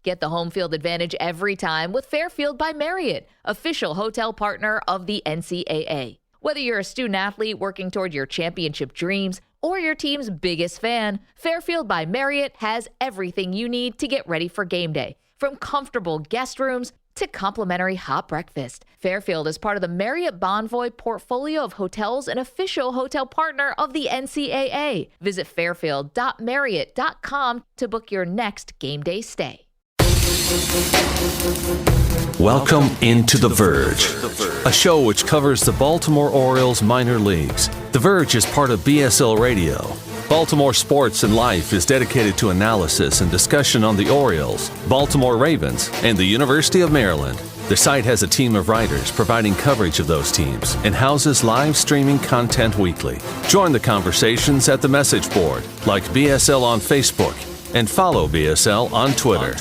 Get the home field advantage every time with Fairfield by Marriott, official hotel partner of the NCAA. Whether you're a student athlete working toward your championship dreams or your team's biggest fan, Fairfield by Marriott has everything you need to get ready for game day. From comfortable guest rooms to complimentary hot breakfast, Fairfield is part of the Marriott Bonvoy portfolio of hotels and official hotel partner of the NCAA. Visit fairfield.marriott.com to book your next game day stay. Welcome into The Verge, a show which covers the Baltimore Orioles minor leagues. The Verge is part of BSL Radio. Baltimore Sports and Life is dedicated to analysis and discussion on the Orioles, Baltimore Ravens, and the University of Maryland. The site has a team of writers providing coverage of those teams and houses live streaming content weekly. Join the conversations at the message board, like BSL on Facebook, and follow BSL on Twitter.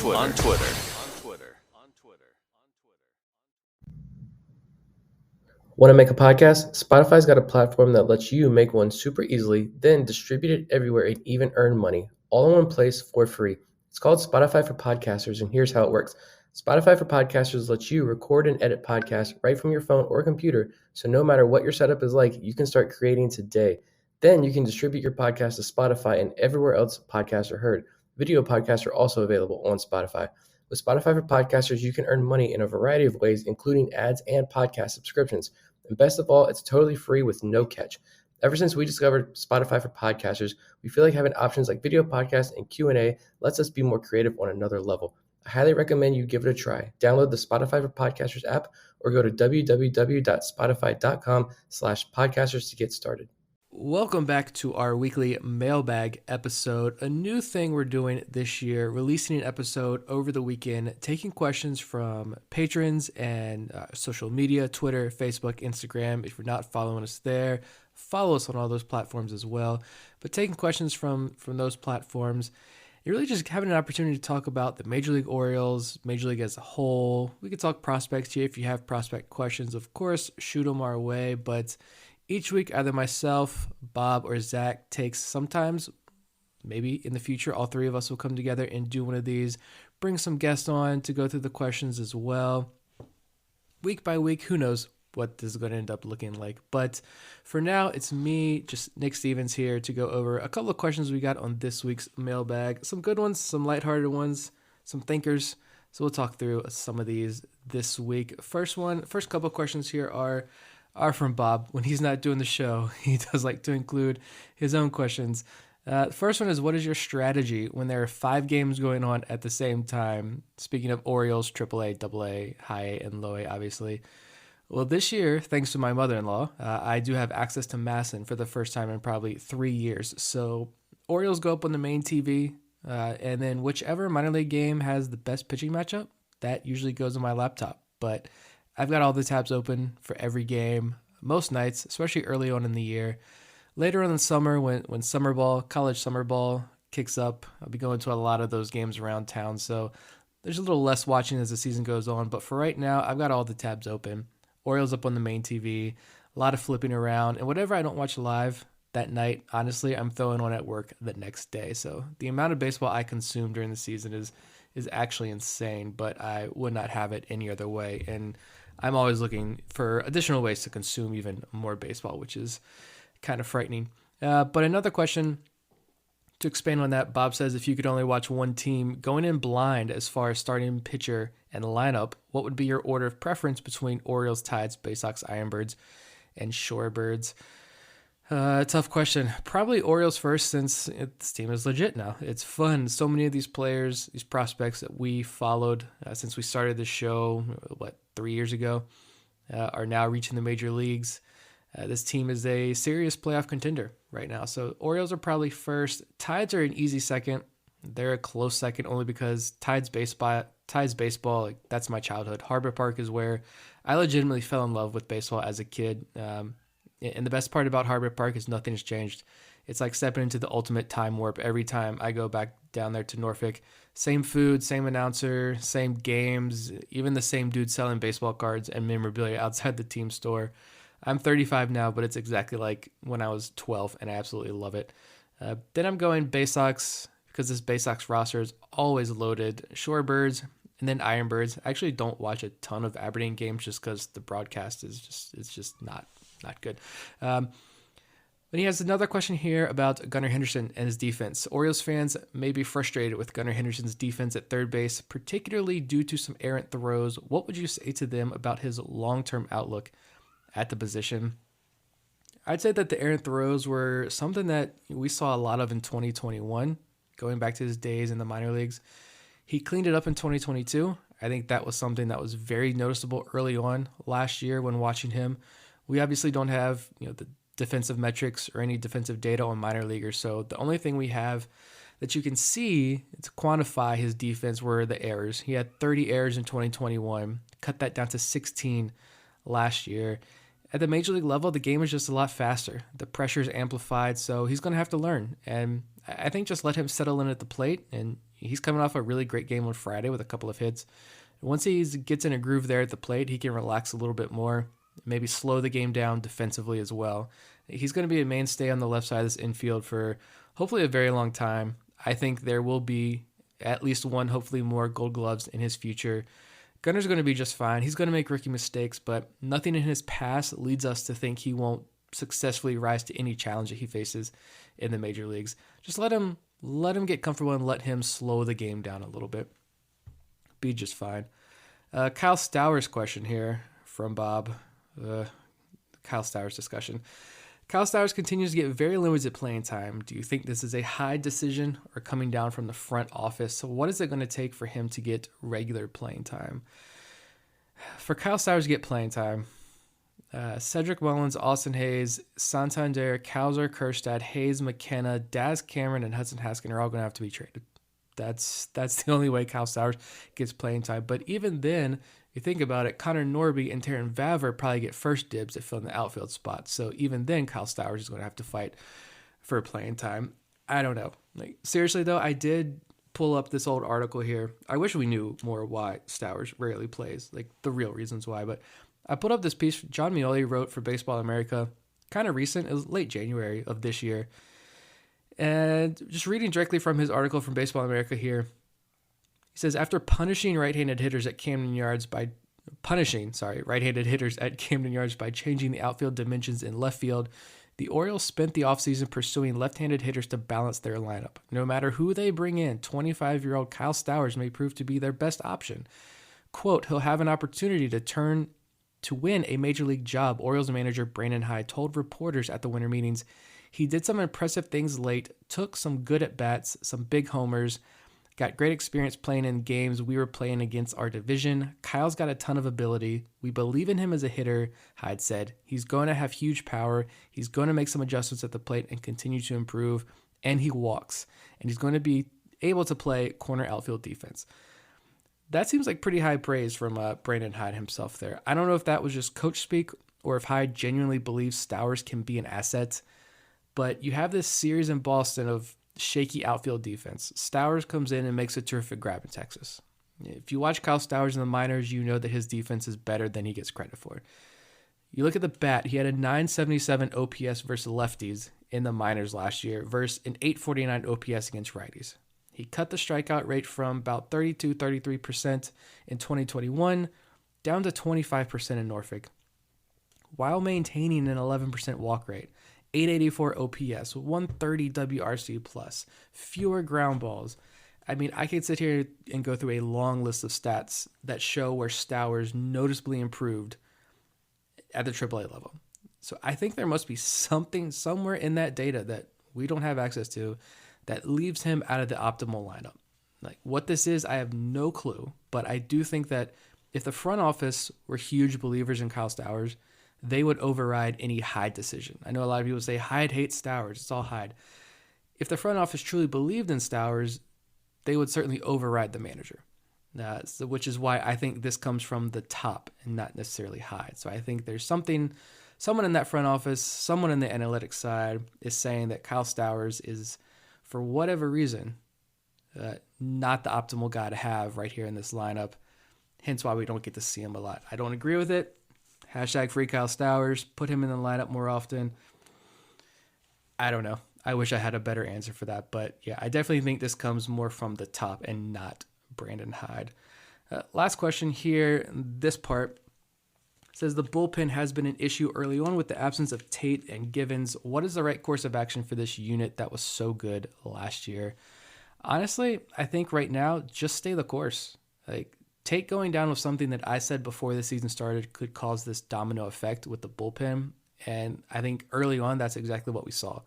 Want to make a podcast? Spotify's got a platform that lets you make one super easily, then distribute it everywhere and even earn money, all in one place for free. It's called Spotify for Podcasters, and here's how it works. Spotify for Podcasters lets you record and edit podcasts right from your phone or computer, so no matter what your setup is like, you can start creating today. Then you can distribute your podcast to Spotify and everywhere else podcasts are heard. Video podcasts are also available on Spotify. With Spotify for Podcasters, you can earn money in a variety of ways, including ads and podcast subscriptions. And best of all, it's totally free with no catch. Ever since we discovered Spotify for Podcasters, we feel like having options like video podcasts and Q&A lets us be more creative on another level. I highly recommend you give it a try. Download the Spotify for Podcasters app or go to www.spotify.com/podcasters to get started. Welcome back to our weekly Mailbag episode. A new thing we're doing this year, releasing an episode over the weekend, taking questions from patrons and social media, Twitter, Facebook, Instagram. If you're not following us there, follow us on all those platforms as well. But taking questions from those platforms, and really just having an opportunity to talk about the Major League Orioles, Major League as a whole. We could talk prospects here. If you have prospect questions, of course, shoot them our way. But each week, either myself, Bob, or Zach takes, sometimes, maybe in the future, all three of us will come together and do one of these, bring some guests on to go through the questions as well. Week by week, who knows what this is going to end up looking like. But for now, it's me, just Nick Stevens here, to go over a couple of questions we got on this week's mailbag. Some good ones, some lighthearted ones, some thinkers. So we'll talk through some of these this week. First couple of questions here are from Bob. When he's not doing the show, he does like to include his own questions. First one is, what is your strategy when there are 5 games going on at the same time? Speaking of Orioles, AAA, AA, high A, and low A, obviously. Well, this year, thanks to my mother-in-law, I do have access to Masson for the first time in probably 3 years. So Orioles go up on the main TV, and then whichever minor league game has the best pitching matchup, that usually goes on my laptop. But I've got all the tabs open for every game, most nights, especially early on in the year. Later on in the summer, when summer ball, college summer ball kicks up, I'll be going to a lot of those games around town. So there's a little less watching as the season goes on. But for right now, I've got all the tabs open. Orioles up on the main TV, a lot of flipping around. And whatever I don't watch live that night, honestly, I'm throwing on at work the next day. So the amount of baseball I consume during the season is actually insane, but I would not have it any other way. And I'm always looking for additional ways to consume even more baseball, which is kind of frightening. But another question to expand on that, Bob says, if you could only watch one team going in blind as far as starting pitcher and lineup, what would be your order of preference between Orioles, Tides, Bay Sox, Ironbirds, and Shorebirds? Tough question. Probably Orioles first, since this team is legit now. It's fun. So many of these players, these prospects that we followed since we started the show, 3 years ago, are now reaching the major leagues. This team is a serious playoff contender right now. So Orioles are probably first. Tides are an easy second. They're a close second only because Tides baseball, like, that's my childhood. Harbor Park is where I legitimately fell in love with baseball as a kid. And the best part about Harbor Park is nothing has changed. It's like stepping into the ultimate time warp every time I go back down there to Norfolk. Same food, same announcer, same games, even the same dude selling baseball cards and memorabilia outside the team store. I'm 35 now, but it's exactly like when I was 12, and I absolutely love it. Then I'm going Bay Sox because this Bay Sox roster is always loaded. Shorebirds and then Ironbirds. I actually don't watch a ton of Aberdeen games just because the broadcast is just not good. But he has another question here about Gunnar Henderson and his defense. Orioles fans may be frustrated with Gunnar Henderson's defense at third base, particularly due to some errant throws. What would you say to them about his long-term outlook at the position? I'd say that the errant throws were something that we saw a lot of in 2021, going back to his days in the minor leagues. He cleaned it up in 2022. I think that was something that was very noticeable early on last year when watching him. We obviously don't have, the defensive metrics or any defensive data on minor leaguers. So the only thing we have that you can see to quantify his defense were the errors. He had 30 errors in 2021, cut that down to 16 last year. At the major league level, the game is just a lot faster. The pressure is amplified, so he's going to have to learn. And I think just let him settle in at the plate. And he's coming off a really great game on Friday with a couple of hits. Once he gets in a groove there at the plate, he can relax a little bit more, maybe slow the game down defensively as well. He's going to be a mainstay on the left side of this infield for hopefully a very long time. I think there will be at least one, hopefully more Gold Gloves in his future. Gunnar's going to be just fine. He's going to make rookie mistakes, but nothing in his past leads us to think he won't successfully rise to any challenge that he faces in the major leagues. Just let him get comfortable and let him slow the game down a little bit. Be just fine. Kyle Stowers question here from Bob. Kyle Stowers discussion. Kyle Stowers continues to get very limited playing time. Do you think this is a Hyde decision or coming down from the front office? So what is it going to take for him to get regular playing time? For Kyle Stowers to get playing time, Cedric Mullins, Austin Hayes, Santander, Kowser, Kerstad, Hayes, McKenna, Daz Cameron, and Hudson Haskin are all going to have to be traded. That's the only way Kyle Stowers gets playing time. But even then, you think about it, Connor Norby and Taryn Vaver probably get first dibs at filling the outfield spot. So even then, Kyle Stowers is going to have to fight for playing time. I don't know. Seriously, though, I did pull up this old article here. I wish we knew more why Stowers rarely plays, the real reasons why. But I put up this piece John Mioli wrote for Baseball America, kind of recent. It was late January of this year. And just reading directly from his article from Baseball America here, he says, after punishing right-handed hitters at Camden Yards by changing the outfield dimensions in left field, the Orioles spent the offseason pursuing left-handed hitters to balance their lineup. No matter who they bring in, 25-year-old Kyle Stowers may prove to be their best option. Quote, he'll have an opportunity to win a major league job, Orioles manager Brandon Hyde told reporters at the winter meetings. He did some impressive things late, took some good at-bats, some big homers, got great experience playing in games we were playing against our division. Kyle's got a ton of ability. We believe in him as a hitter, Hyde said. He's going to have huge power. He's going to make some adjustments at the plate and continue to improve. And he walks. And he's going to be able to play corner outfield defense. That seems like pretty high praise from Brandon Hyde himself there. I don't know if that was just coach speak or if Hyde genuinely believes Stowers can be an asset. But you have this series in Boston of shaky outfield defense. Stowers comes in and makes a terrific grab in Texas. If you watch Kyle Stowers in the minors, you know that his defense is better than he gets credit for. You look at the bat, he had a 977 OPS versus lefties in the minors last year versus an 849 OPS against righties. He cut the strikeout rate from about 32-33% in 2021 down to 25% in Norfolk, while maintaining an 11% walk rate. 884 OPS, 130 WRC plus, fewer ground balls. I mean, I could sit here and go through a long list of stats that show where Stowers noticeably improved at the AAA level. So I think there must be something somewhere in that data that we don't have access to that leaves him out of the optimal lineup. What this is, I have no clue, but I do think that if the front office were huge believers in Kyle Stowers, they would override any Hyde decision. I know a lot of people say Hyde hates Stowers. It's all Hyde. If the front office truly believed in Stowers, they would certainly override the manager, which is why I think this comes from the top and not necessarily Hyde. So I think there's someone in that front office, someone in the analytics side is saying that Kyle Stowers is, for whatever reason, not the optimal guy to have right here in this lineup. Hence why we don't get to see him a lot. I don't agree with it. Hashtag free Kyle Stowers. Put him in the lineup more often. I don't know. I wish I had a better answer for that. But yeah, I definitely think this comes more from the top and not Brandon Hyde. Last question here. This part says the bullpen has been an issue early on with the absence of Tate and Givens. What is the right course of action for this unit that was so good last year? Honestly, I think right now, just stay the course. Like, Tate going down was something that I said before the season started could cause this domino effect with the bullpen. And I think early on, that's exactly what we saw.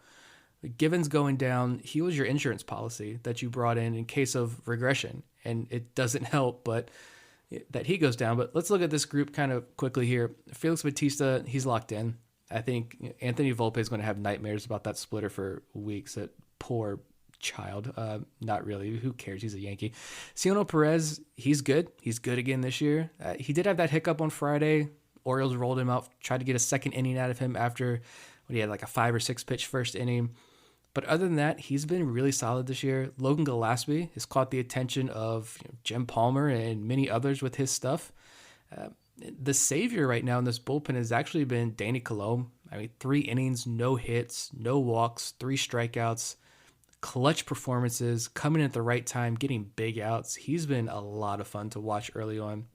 Givens going down, he was your insurance policy that you brought in case of regression. And it doesn't help but that he goes down. But let's look at this group kind of quickly here. Felix Bautista, he's locked in. I think Anthony Volpe is going to have nightmares about that splitter for weeks. That poor child. Not really. Who cares? He's a Yankee. Cionel Perez, he's good. He's good again this year. He did have that hiccup on Friday. Orioles rolled him out, tried to get a second inning out of him after when he had like a 5 or 6 pitch first inning. But other than that, he's been really solid this year. Logan Gillespie has caught the attention of Jim Palmer and many others with his stuff. The savior right now in this bullpen has actually been Danny Colomb. I mean, 3 innings, no hits, no walks, 3 strikeouts, clutch performances, coming in at the right time, getting big outs. He's been a lot of fun to watch early on.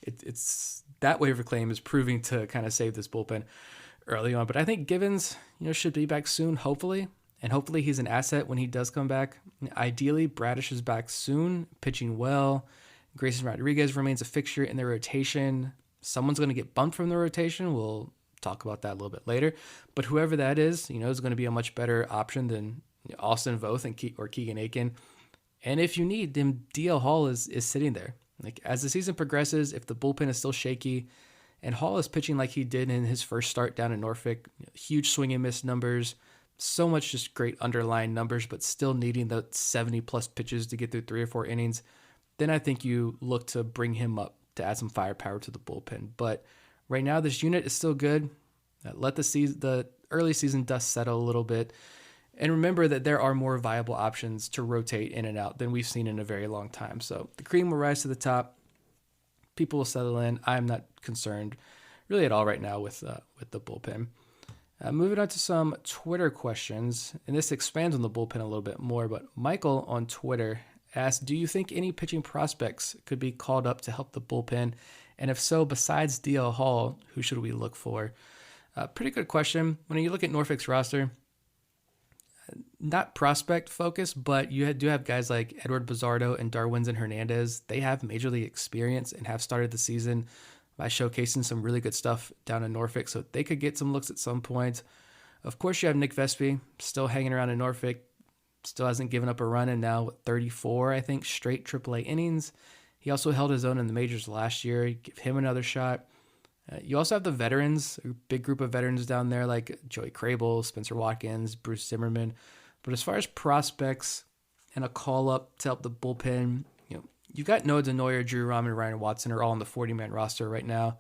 It's that waiver claim is proving to kind of save this bullpen early on. But I think Givens, should be back soon, hopefully. And hopefully he's an asset when he does come back. Ideally, Bradish is back soon, pitching well. Grayson Rodriguez remains a fixture in the rotation. Someone's going to get bumped from the rotation. We'll talk about that a little bit later. But whoever that is, is going to be a much better option than Austin Voth or Keegan Aiken. And if you need him, DL Hall is sitting there. Like, as the season progresses, if the bullpen is still shaky, and Hall is pitching like he did in his first start down in Norfolk, huge swing and miss numbers, so much just great underlying numbers, but still needing the 70-plus pitches to get through 3 or 4 innings, then I think you look to bring him up to add some firepower to the bullpen. But right now, this unit is still good. Let the early season dust settle a little bit. And remember that there are more viable options to rotate in and out than we've seen in a very long time. So the cream will rise to the top. People will settle in. I'm not concerned really at all right now with the bullpen. Moving on to some Twitter questions, and this expands on the bullpen a little bit more, but Michael on Twitter asked, do you think any pitching prospects could be called up to help the bullpen? And if so, besides DL Hall, who should we look for? Pretty good question. When you look at Norfolk's roster, not prospect focused, but you do have guys like Edward Bizardo and Darwinzon Hernandez. They have major league experience and have started the season by showcasing some really good stuff down in Norfolk, so they could get some looks at some point. Of course, you have Nick Vespi still hanging around in Norfolk, still hasn't given up a run in now 34, I think, straight AAA innings. He also held his own in the majors last year. Give him another shot. You also have the veterans, a big group of veterans down there like Joey Crable, Spencer Watkins, Bruce Zimmerman. But as far as prospects and a call-up to help the bullpen, you've got Noah Denoyer, Drew Rahm, and Ryan Watson are all on the 40-man roster right now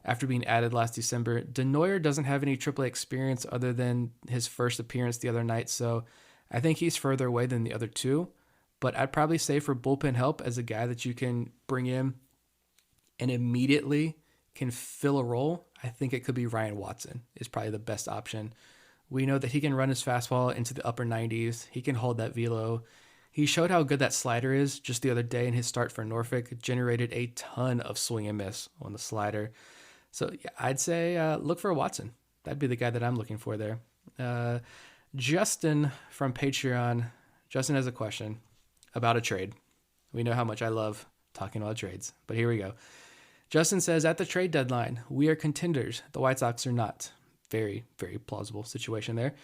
after being added last December. Denoyer doesn't have any AAA experience other than his first appearance the other night, so I think he's further away than the other two. But I'd probably say for bullpen help as a guy that you can bring in and immediately can fill a role, I think it could be Ryan Watson is probably the best option. We know that he can run his fastball into the upper 90s. He can hold that velo. He showed how good that slider is just the other day in his start for Norfolk. It generated a ton of swing and miss on the slider. So yeah, I'd say look for Watson. That'd be the guy that I'm looking for there. Justin from Patreon. Justin has a question about a trade. We know how much I love talking about trades, but here we go. Justin says, at the trade deadline, we are contenders. The White Sox are not. Very, very plausible situation there.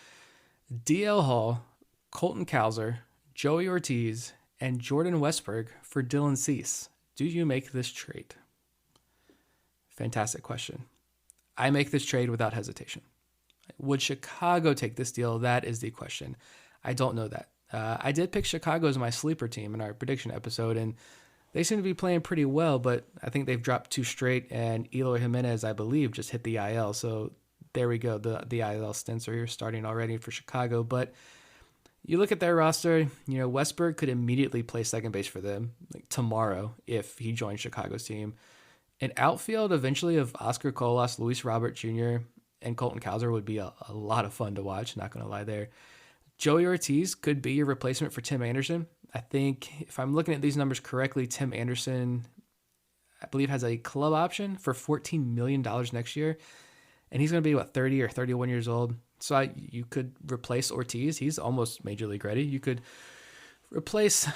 DL Hall, Colton Cowser, Joey Ortiz, and Jordan Westberg for Dylan Cease. Do you make this trade? Fantastic question. I make this trade without hesitation. Would Chicago take this deal? That is the question. I don't know that. I did pick Chicago as my sleeper team in our prediction episode, and they seem to be playing pretty well, but I think they've dropped 2 straight, and Eloy Jimenez, I believe, just hit the IL. So there we go. The IL stints are here starting already for Chicago. But you look at their roster, Westberg could immediately play second base for them tomorrow if he joins Chicago's team. An outfield eventually of Oscar Colas, Luis Robert Jr., and Colton Cowser would be a lot of fun to watch, not going to lie there. Joey Ortiz could be your replacement for Tim Anderson. I think if I'm looking at these numbers correctly, Tim Anderson, I believe, has a club option for $14 million next year. And he's going to be, 30 or 31 years old. So you could replace Ortiz. He's almost major league ready. You could replace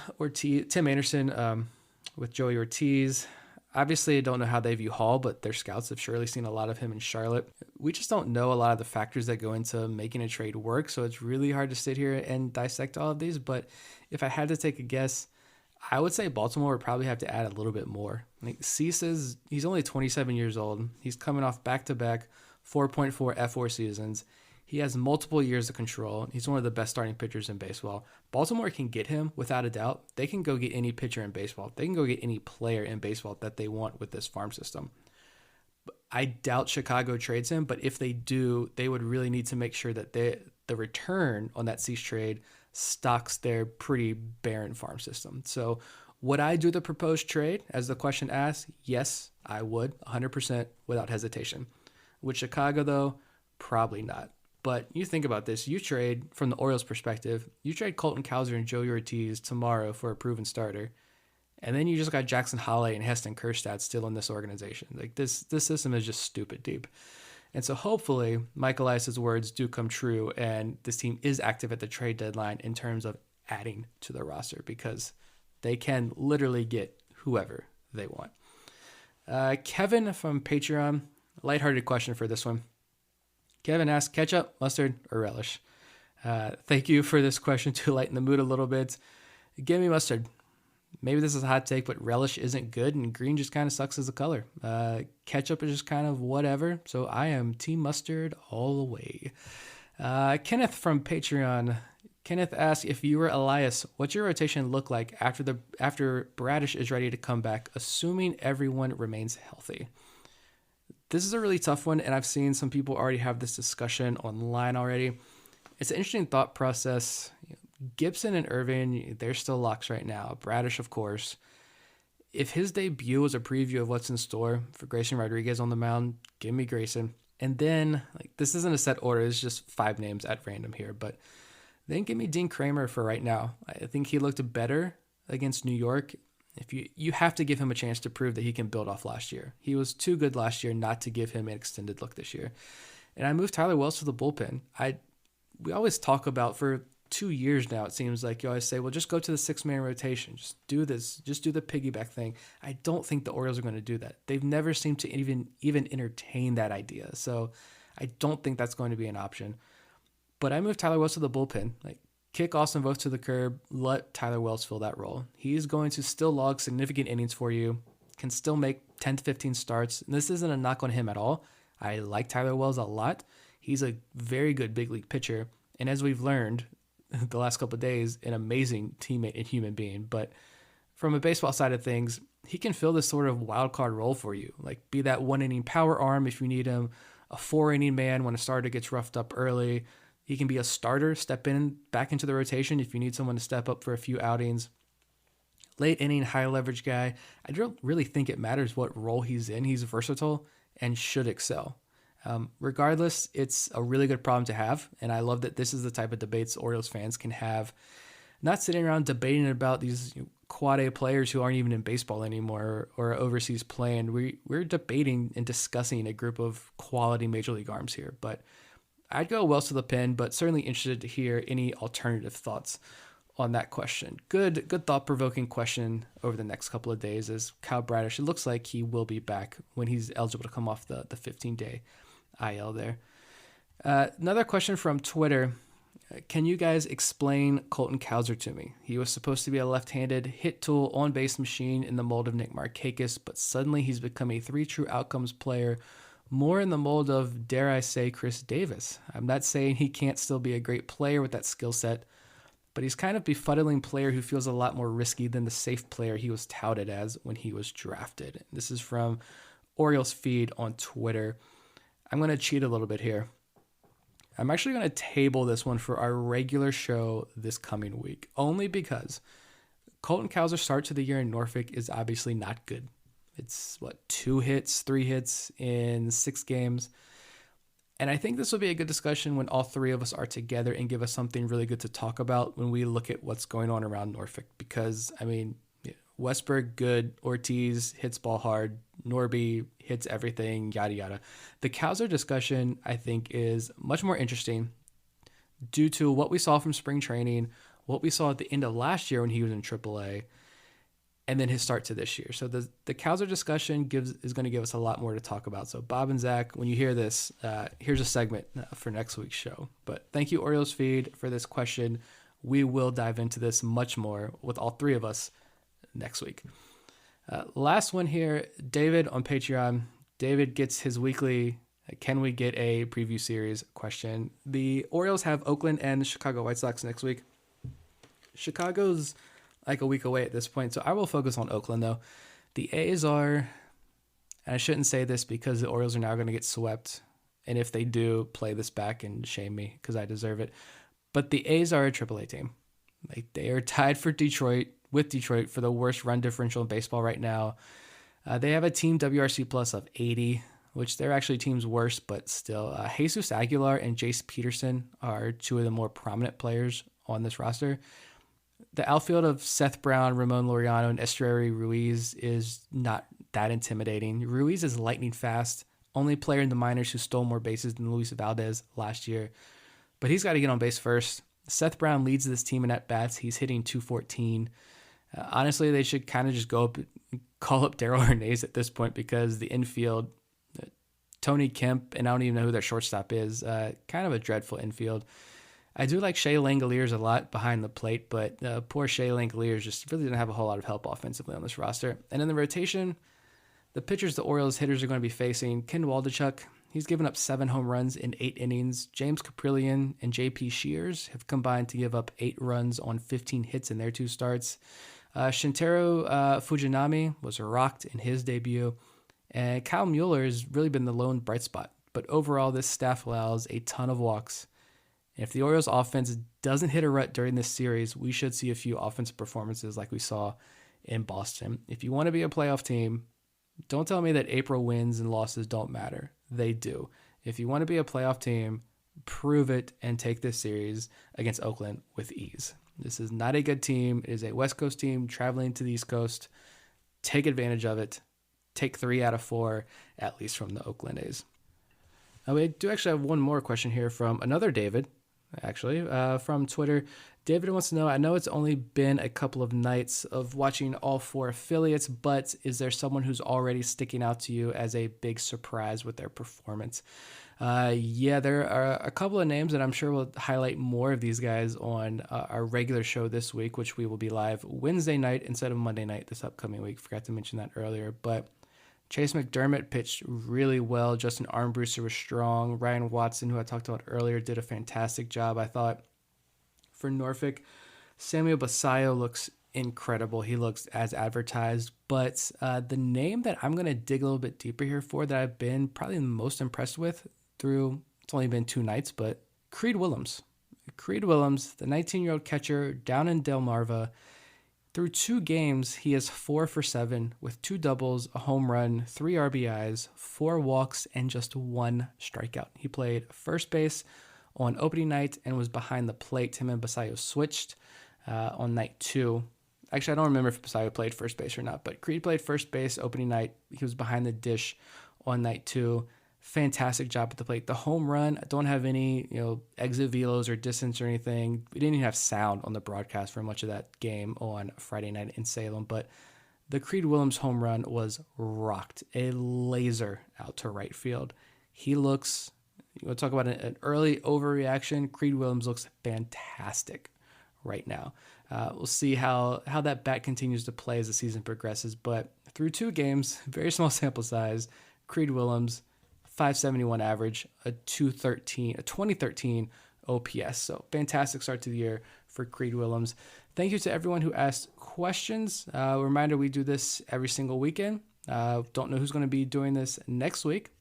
Tim Anderson with Joey Ortiz. Obviously, I don't know how they view Hall, but their scouts have surely seen a lot of him in Charlotte. We just don't know a lot of the factors that go into making a trade work, so it's really hard to sit here and dissect all of these. But if I had to take a guess, I would say Baltimore would probably have to add a little bit more. Like Cease he's only 27 years old. He's coming off back-to-back 4.4 F4 seasons. He has multiple years of control. He's one of the best starting pitchers in baseball. Baltimore can get him without a doubt. They can go get any pitcher in baseball. They can go get any player in baseball that they want with this farm system. I doubt Chicago trades him, but if they do, they would really need to make sure that the return on that Cease trade stocks their pretty barren farm system. So would I do the proposed trade, as the question asks? Yes, I would, 100% without hesitation. With Chicago, though, probably not. But you think about this. You trade, from the Orioles' perspective, you trade Colton Cowser and Joey Ortiz tomorrow for a proven starter. And then you just got Jackson Holliday and Heston Kjerstad still in this organization. Like this system is just stupid deep. And so hopefully Michael Elias's words do come true and this team is active at the trade deadline in terms of adding to the roster, because they can literally get whoever they want. Kevin from Patreon, lighthearted question for this one. Kevin asks, ketchup, mustard, or relish? Thank you for this question to lighten the mood a little bit. Give me mustard. Maybe this is a hot take, but relish isn't good, and green just kind of sucks as a color. Ketchup is just kind of whatever, so I am team mustard all the way. Kenneth from Patreon. Kenneth asks, if you were Elias, what's your rotation look like after Bradish is ready to come back, assuming everyone remains healthy? This is a really tough one, and I've seen some people already have this discussion online already. It's an interesting thought process. Gibson and Irvin, they're still locks right now. Bradish, of course. If his debut was a preview of what's in store for Grayson Rodriguez on the mound, give me Grayson. And then, this isn't a set order, it's just 5 names at random here, but then give me Dean Kramer for right now. I think he looked better against New York. If you have to give him a chance to prove that he can build off last year. He was too good last year not to give him an extended look this year. And I moved Tyler Wells to the bullpen. We always talk about, for 2 years now, it seems like you always say, well, just go to the 6-man rotation. Just do this. Just do the piggyback thing. I don't think the Orioles are going to do that. They've never seemed to even entertain that idea. So I don't think that's going to be an option. But I moved Tyler Wells to the bullpen. Kick Austin Voth to the curb, let Tyler Wells fill that role. He's going to still log significant innings for you, can still make 10 to 15 starts. And this isn't a knock on him at all. I like Tyler Wells a lot. He's a very good big league pitcher. And as we've learned the last couple of days, an amazing teammate and human being. But from a baseball side of things, he can fill this sort of wild card role for you. Be that 1-inning power arm if you need him, a 4-inning man when a starter gets roughed up early. He can be a starter, step in back into the rotation if you need someone to step up for a few outings. Late inning, high leverage guy. I don't really think it matters what role he's in. He's versatile and should excel. Regardless, it's a really good problem to have. And I love that this is the type of debates Orioles fans can have. Not sitting around debating about these quad A players who aren't even in baseball anymore or overseas playing. We're debating and discussing a group of quality major league arms here. But I'd go Wells to the pen, but certainly interested to hear any alternative thoughts on that question. Good thought-provoking question over the next couple of days as Kyle Bradish, it looks like he will be back when he's eligible to come off the 15-day IL there. Another question from Twitter. Can you guys explain Colton Cowser to me? He was supposed to be a left-handed hit tool on-base machine in the mold of Nick Markakis, but suddenly he's become a 3 true outcomes player, more in the mold of, dare I say, Chris Davis. I'm not saying he can't still be a great player with that skill set, but he's kind of befuddling player who feels a lot more risky than the safe player he was touted as when he was drafted. This is from Orioles Feed on Twitter. I'm going to cheat a little bit here. I'm actually going to table this one for our regular show this coming week, only because Colton Cowser's start to the year in Norfolk is obviously not good. It's 2 hits, 3 hits in 6 games. And I think this will be a good discussion when all three of us are together and give us something really good to talk about when we look at what's going on around Norfolk. Because, I mean, Westberg, good. Ortiz hits ball hard. Norby hits everything, yada, yada. The Cowser discussion, I think, is much more interesting due to what we saw from spring training, what we saw at the end of last year when he was in AAA, and then his start to this year. So the Cowser discussion is going to give us a lot more to talk about. So Bob and Zach, when you hear this, here's a segment for next week's show. But thank you, Orioles Feed, for this question. We will dive into this much more with all three of us next week. Last one here, David on Patreon. David gets his weekly "Can we get a preview series?" question. The Orioles have Oakland and Chicago White Sox next week. Chicago's like a week away at this point, so I will focus on Oakland though. The A's are, and I shouldn't say this because the Orioles are now going to get swept, and if they do, play this back and shame me because I deserve it. But the A's are a AAA team. Like, they are tied for Detroit for the worst run differential in baseball right now. They have a team WRC plus of 80, which they're actually team's worst, but still. Jesus Aguilar and Jace Peterson are two of the more prominent players on this roster. The outfield of Seth Brown, Ramon Laureano, and Estrella Ruiz is not that intimidating. Ruiz is lightning fast, only player in the minors who stole more bases than Luis Valdez last year, but he's got to get on base first. Seth Brown leads this team in at-bats. He's hitting .214. Honestly, they should kind of just go up and call up Darryl Hernandez at this point because the infield, Tony Kemp, and I don't even know who their shortstop is, kind of a dreadful infield. I do like Shea Langoliers a lot behind the plate, but poor Shea Langoliers just really didn't have a whole lot of help offensively on this roster. And in the rotation, the pitchers the Orioles hitters are going to be facing, Ken Waldichuk, he's given up 7 home runs in 8 innings. James Caprillion and J.P. Shears have combined to give up 8 runs on 15 hits in their 2 starts. Shintaro Fujinami was rocked in his debut, and Kyle Mueller has really been the lone bright spot. But overall, this staff allows a ton of walks. And if the Orioles offense doesn't hit a rut during this series, we should see a few offensive performances like we saw in Boston. If you want to be a playoff team, don't tell me that April wins and losses don't matter. They do. If you want to be a playoff team, prove it and take this series against Oakland with ease. This is not a good team. It is a West Coast team traveling to the East Coast. Take advantage of it. Take 3 out of 4, at least from the Oakland A's. We do actually have one more question here from another David, actually, from Twitter. David wants to know, I know it's only been a couple of nights of watching all 4 affiliates, but is there someone who's already sticking out to you as a big surprise with their performance? Yeah, there are a couple of names, and I'm sure we'll highlight more of these guys on our regular show this week, which we will be live Wednesday night instead of Monday night this upcoming week. Forgot to mention that earlier, but Chase McDermott pitched really well. Justin Armbruster was strong. Ryan Watson, who I talked about earlier, did a fantastic job, I thought, for Norfolk. Samuel Basayo looks incredible. He looks as advertised, but the name that I'm going to dig a little bit deeper here for, that I've been probably the most impressed with through, it's only been 2 nights, but Creed Willems. Creed Willems, the 19-year-old catcher down in Delmarva. Through 2 games, he is 4 for 7 with 2 doubles, a home run, 3 RBIs, 4 walks, and just 1 strikeout. He played first base on opening night and was behind the plate. Him and Basayo switched on night 2. Actually, I don't remember if Basayo played first base or not, but Creed played first base opening night. He was behind the dish on night 2. Fantastic job at the plate. The home run, I don't have any, exit velos or distance or anything. We didn't even have sound on the broadcast for much of that game on Friday night in Salem, but the Creed Willems home run was rocked. A laser out to right field. He looks, we'll talk about an early overreaction. Creed Willems looks fantastic right now. We'll see how that bat continues to play as the season progresses, but through 2 games, very small sample size, Creed Willems, 571 average, a 2013 OPS. So fantastic start to the year for Creed Willems. Thank you to everyone who asked questions. Reminder, we do this every single weekend. Don't know who's going to be doing this next week,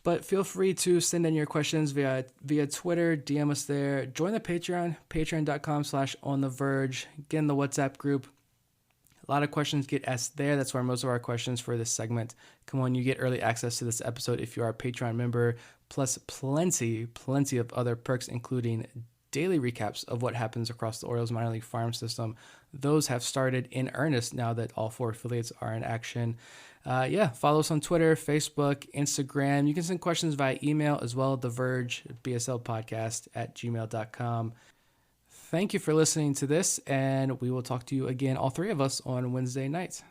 but feel free to send in your questions via Twitter, DM us there, join the Patreon, patreon.com/ontheverge, get in the WhatsApp group. A lot of questions get asked there. That's where most of our questions for this segment come on. You get early access to this episode if you are a Patreon member, plus plenty of other perks, including daily recaps of what happens across the Orioles minor league farm system. Those have started in earnest now that all 4 affiliates are in action. Follow us on Twitter, Facebook, Instagram. You can send questions via email as well at The Verge, BSLpodcast@gmail.com. Thank you for listening to this, and we will talk to you again, all 3 of us, on Wednesday night.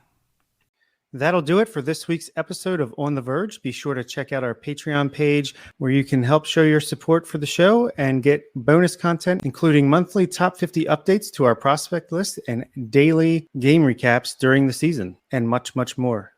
That'll do it for this week's episode of On the Verge. Be sure to check out our Patreon page where you can help show your support for the show and get bonus content, including monthly top 50 updates to our prospect list and daily game recaps during the season, and much, much more.